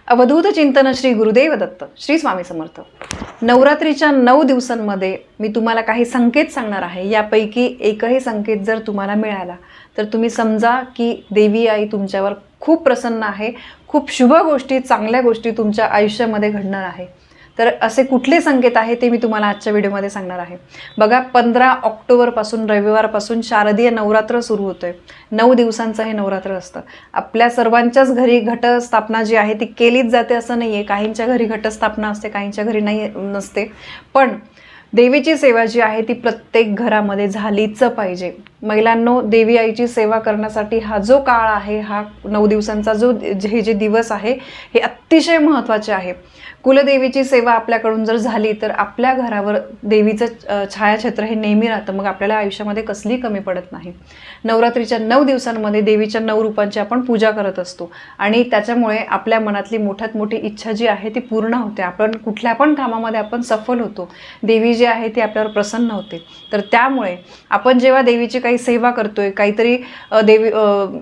अवधूत चिंतन श्री गुरुदेव दत्त श्री स्वामी समर्थ। नवरात्रीच्या 9 दिवसांमध्ये मी तुम्हाला काही संकेत सांगणार आहे। यापैकी एकही संकेत जर तुम्हाला मिळाला तर तुम्ही समजा की देवी आई तुमच्यावर खूप प्रसन्न आहे, खूप शुभ गोष्टी, चांगल्या गोष्टी तुमच्या आयुष्यामध्ये घडणार आहे। तर असे कुठले संकेत आहे ते मी तुम्हाला आजच्या व्हिडिओमध्ये सांगणार आहे। बघा, 15 ऑक्टोबरपासून रविवारपासून शारदीय नवरात्र सुरू होतोय। 9 दिवसांचं हे नवरात्र असतं। आपल्या सर्वांच्याच घरी घटस्थापना जी आहे ती केलीच जाते असं नाहीये। काहींच्या घरी घटस्थापना असते, काहींच्या घरी नाही नसते, पण देवीची सेवा जी आहे ती प्रत्येक घरामध्ये झालीच पाहिजे। महिलांनो, देवी आईची सेवा करण्यासाठी हा जो काळ आहे, हा 9 दिवसांचा जे दिवस आहे हे अतिशय महत्त्वाचे आहे। कुलदेवीची सेवा आपल्याकडून जर झाली तर आपल्या घरावर देवीचं छायाछत्र हे नेहमी राहतं, मग आपल्याला आयुष्यामध्ये कसली कमी पडत नाही। नवरात्रीच्या 9 दिवसांमध्ये देवीच्या 9 रूपांची आपण पूजा करत असतो आणि त्याच्यामुळे आपल्या मनातली मोठ्यात मोठी इच्छा जी आहे ती पूर्ण होते। आपण कुठल्या पण कामामध्ये आपण सफल होतो, देवी जी आहे ती आपल्यावर प्रसन्न होते। तर त्यामुळे आपण जेव्हा देवीची काही सेवा करतोय, काहीतरी देवी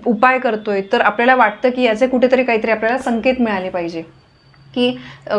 उपाय करतोय, तर आपल्याला वाटतं की याचे कुठेतरी काहीतरी आपल्याला संकेत मिळाले पाहिजे की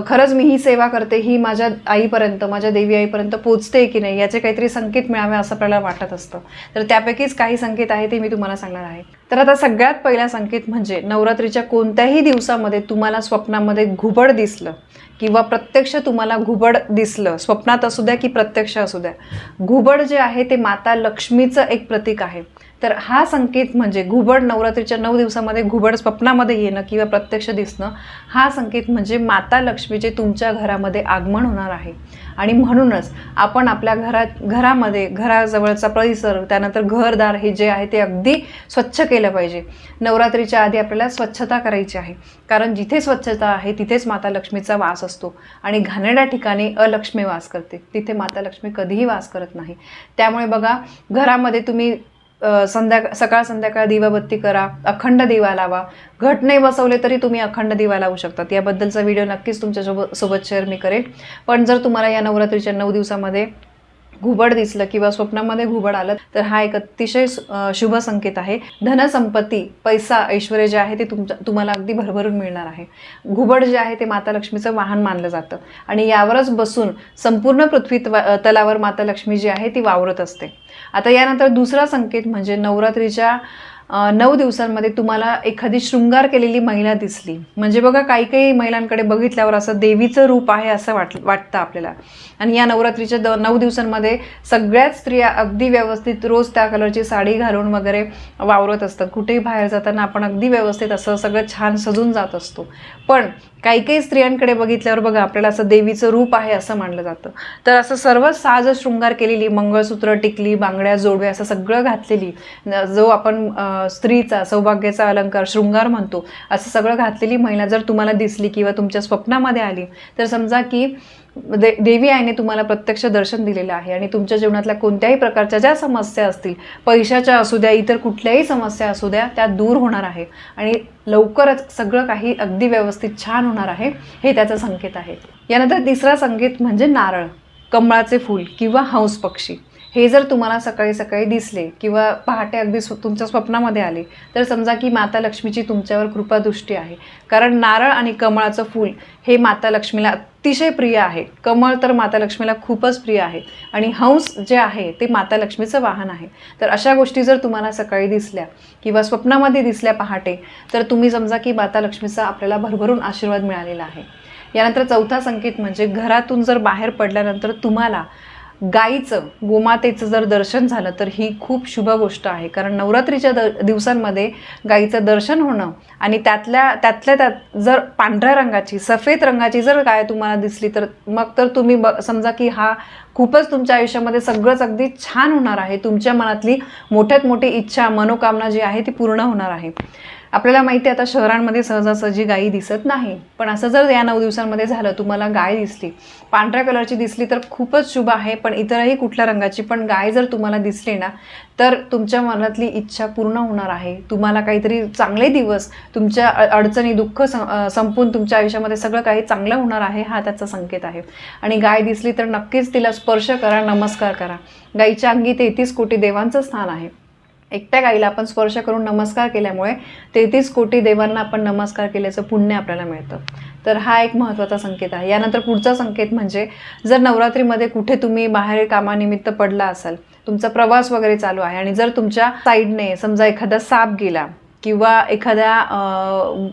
खरंच मी ही सेवा करते, ही माझ्या आईपर्यंत, माझ्या देवी आईपर्यंत पोचते की नाही, याचे काहीतरी संकेत मिळावे असं आपल्याला वाटत असतं। तर त्यापैकीच काही संकेत आहे ते मी तुम्हाला सांगणार आहे। तर आता सगळ्यात पहिला संकेत म्हणजे नवरात्रीच्या कोणत्याही दिवसामध्ये तुम्हाला स्वप्नामध्ये घुबड दिसलं किंवा प्रत्यक्ष तुम्हाला घुबड दिसलं, स्वप्नात असू द्या की प्रत्यक्ष असू द्या, घुबड जे आहे ते माता लक्ष्मीचं एक प्रतीक आहे। तर हा संकेत म्हणजे घुबड, नवरात्रीच्या 9 दिवसामध्ये घुबड स्वप्नामध्ये येणं किंवा प्रत्यक्ष दिसणं, हा संकेत म्हणजे माता लक्ष्मीचे तुमच्या घरामध्ये आगमन होणार आहे। आणि म्हणूनच आपण आपल्या घरामध्ये घराजवळचा परिसर, त्यानंतर घरदार हे जे आहे ते अगदी स्वच्छ केलं पाहिजे। नवरात्रीच्या आधी आपल्याला स्वच्छता करायची आहे, कारण जिथे स्वच्छता आहे तिथेच माता लक्ष्मीचा वास असतो आणि घाणेरड्या ठिकाणी अलक्ष्मी वास करते, तिथे माता लक्ष्मी कधीही वास करत नाही। त्यामुळे बघा, घरामध्ये तुम्ही सकाळ संध्याकाळ दिवाबत्ती करा, अखंड दिवा लावा। घट नाही बसवले तरी तुम्ही अखंड दिवा लावू शकतात। याबद्दलचा व्हिडिओ नक्कीच तुमच्यासोबत शेअर मी करेन। पण जर तुम्हाला या नवरात्रीच्या 9 दिवसामध्ये घुबड दिसलं किंवा स्वप्नामध्ये घुबड आलं तर हा एक अतिशय शुभ संकेत आहे। धनसंपत्ती, पैसा, ऐश्वर्य जे आहे ते तुम्हाला अगदी भरभरून मिळणार आहे। घुबड जे आहे ते माता लक्ष्मीचं वाहन मानलं जातं आणि यावरच बसून संपूर्ण पृथ्वी तलावर माता लक्ष्मी जी आहे ती वावरत असते। आता यानंतर दुसरा संकेत म्हणजे नवरात्रीच्या 9 दिवसांमध्ये तुम्हाला एखादी शृंगार केलेली महिला दिसली, म्हणजे बघा, काही महिलांकडे बघितल्यावर असं देवीचं रूप आहे असं वाटतं आपल्याला। आणि या नवरात्रीच्या 9 दिवसांमध्ये सगळ्याच स्त्रिया अगदी व्यवस्थित रोज त्या कलरची साडी घालून वगैरे वावरत असतात। कुठेही बाहेर जाताना आपण अगदी व्यवस्थित असं सगळं छान सजून जात असतो। पण काही स्त्रियांकडे बघितल्यावर बघा, आपल्याला असं देवीचं रूप आहे असं मानलं जातं। तर असं सर्व साज शृंगार केलेली, मंगळसूत्र, टिकली, बांगड्या, जोडवे असं सगळं घातलेली, जो आपण स्त्रीचा सौभाग्याचा अलंकार शृंगार म्हणतो, असं सगळं घातलेली महिला जर तुम्हाला दिसली किंवा तुमच्या स्वप्नामध्ये आली तर समजा की देवी आईने तुम्हाला प्रत्यक्ष दर्शन दिलेलं आहे आणि तुमच्या जीवनातल्या कोणत्याही प्रकारच्या ज्या समस्या असतील, पैशाच्या असू द्या, इतर कुठल्याही समस्या असू द्या, त्या दूर होणार आहे आणि लवकरच सगळं काही अगदी व्यवस्थित छान होणार आहे, हे त्याचा संकेत आहे। यानंतर तिसरा संकेत म्हणजे नारळ, कमळाचे फूल किंवा हंस पक्षी हे जर तुम्हाला सकाळी सकाळी दिसले किंवा पहाटे अगदी तुमच्या स्वप्नामध्ये आले तर समजा की माता लक्ष्मीची तुमच्यावर कृपादृष्टी आहे। कारण नारळ आणि कमळाचं फूल हे माता लक्ष्मीला अतिशय प्रिय आहे। कमळ तर माता लक्ष्मीला खूपच प्रिय आहे आणि हंस जे आहे ते माता लक्ष्मीचं वाहन आहे। तर अशा गोष्टी जर तुम्हाला सकाळी दिसल्या किंवा स्वप्नामध्ये दिसल्या पहाटे, तर तुम्ही समजा की माता लक्ष्मीचा आपल्याला भरभरून आशीर्वाद मिळालेला आहे। यानंतर चौथा संकेत म्हणजे घरातून जर बाहेर पडल्यानंतर तुम्हाला गाईचं, गोमातेचं जर दर्शन झालं तर ही खूप शुभ गोष्ट आहे। कारण नवरात्रीच्या दिवसांमध्ये गाईचं दर्शन होणं आणि त्यात जर पांढऱ्या रंगाची, सफेद रंगाची जर गाय तुम्हाला दिसली तर मग तर तुम्ही समजा की हा खूपच तुमच्या आयुष्यामध्ये सगळंच अगदी छान होणार आहे। तुमच्या मनातली मोठ्यात मोठी इच्छा, मनोकामना जी आहे ती पूर्ण होणार आहे। आपल्याला माहिती आहे आता शहरांमध्ये सहजासहजी गायी दिसत नाही, पण असं जर या 9 दिवसांमध्ये झालं, तुम्हाला गाय दिसली, पांढऱ्या कलरची दिसली तर खूपच शुभ आहे। पण इतरही कुठल्या रंगाची पण गाय जर तुम्हाला दिसली ना, तर तुमच्या मनातली इच्छा पूर्ण होणार आहे। तुम्हाला काहीतरी चांगले दिवस, तुमच्या अडचणी, दुःख संपून तुमच्या आयुष्यामध्ये सगळं काही चांगलं होणार आहे, हा त्याचा संकेत आहे। आणि गाय दिसली तर नक्कीच तिला स्पर्श करा, नमस्कार करा। गायीच्या अंगी 33 कोटी देवांचं स्थान आहे। एकट्या गाईला आपण स्पर्श करून नमस्कार केल्यामुळे 33 कोटी देवांना आपण नमस्कार केल्याचं पुण्य आपल्याला मिळतं. तर हा एक महत्त्वाचा संकेत आहे. यानंतर पुढचा संकेत म्हणजे जर नवरात्रीमध्ये कुठे तुम्ही बाहेर कामानिमित्त पडला असाल, तुमचा प्रवास वगैरे चालू आहे आणि जर तुमच्या साईडने समजा एखादा साप गेला किंवा एखाद्या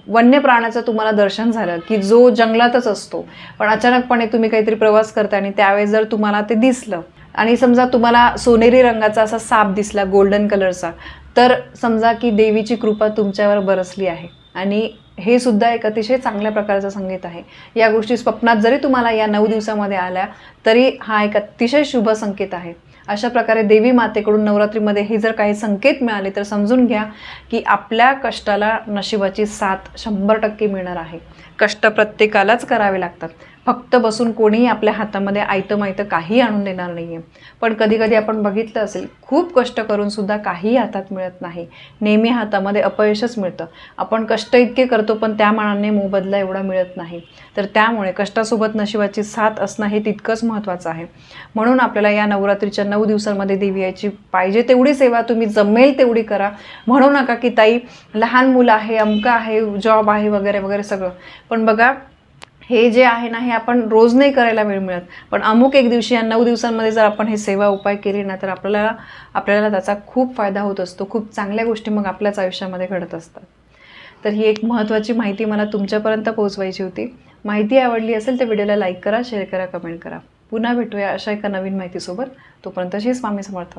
वन्य प्राण्याचं तुम्हाला दर्शन झालं की जो जंगलातच असतो, पण अचानकपणे तुम्ही काहीतरी प्रवास करता आणि त्यावेळेस जर तुम्हाला ते दिसलं आणि समजा तुम्हाला सोनेरी रंगाचा असा साप दिसला, गोल्डन कलरचा, तर समजा की देवीची कृपा तुमच्यावर बरसली आहे. आणि हे सुद्धा एक अतिशय चांगल्या प्रकारचा संकेत आहे. या गोष्टी स्वप्नात जरी तुम्हाला या 9 दिवसामध्ये आल्या तरी हा एक अतिशय शुभ संकेत आहे. अशा प्रकारे देवी मातेकडून नवरात्रीमध्ये हे जर काही संकेत मिळाले तर समजून घ्या की आपल्या कष्टाला नशिबाची साथ 100% मिळणार आहे. कष्ट प्रत्येकालाच करावे लागतात. फक्त बसून कोणीही आपल्या हातामध्ये आयतं मायतं काही आणून देणार नाही आहे. पण कधीकधी आपण बघितलं असेल, खूप कष्ट करूनसुद्धा काही हातात मिळत नाही. नेहमी हातामध्ये अपयशच मिळतं. आपण कष्ट इतके करतो पण त्या मानाने मोबदला एवढा मिळत नाही. तर त्यामुळे कष्टासोबत नशिबाची साथ असणं हे तितकंच महत्त्वाचं आहे. म्हणून आपल्याला या नवरात्रीच्या 9 दिवसांमध्ये देवी याची पाहिजे तेवढी सेवा तुम्ही जमेल तेवढी करा. म्हणू नका की ताई लहान मुलं आहे, अमकं आहे, जॉब आहे वगैरे वगैरे सगळं. पण बघा, हे जे आहे ना, हे आपण रोज नाही करायला वेळ मिळत, पण अमुक एक दिवशी या 9 दिवसांमध्ये जर आपण हे सेवा उपाय केले ना, तर आपल्याला त्याचा खूप फायदा होत असतो. खूप चांगल्या गोष्टी मग आपल्याच आयुष्यामध्ये घडत असतात. तर ही एक महत्त्वाची माहिती मला तुमच्यापर्यंत पोहोचवायची होती. माहिती आवडली असेल तर व्हिडिओला लाईक करा, शेअर करा, कमेंट करा. पुन्हा भेटूया अशा एका नवीन माहितीसोबत. तोपर्यंत श्री स्वामी समर्थ.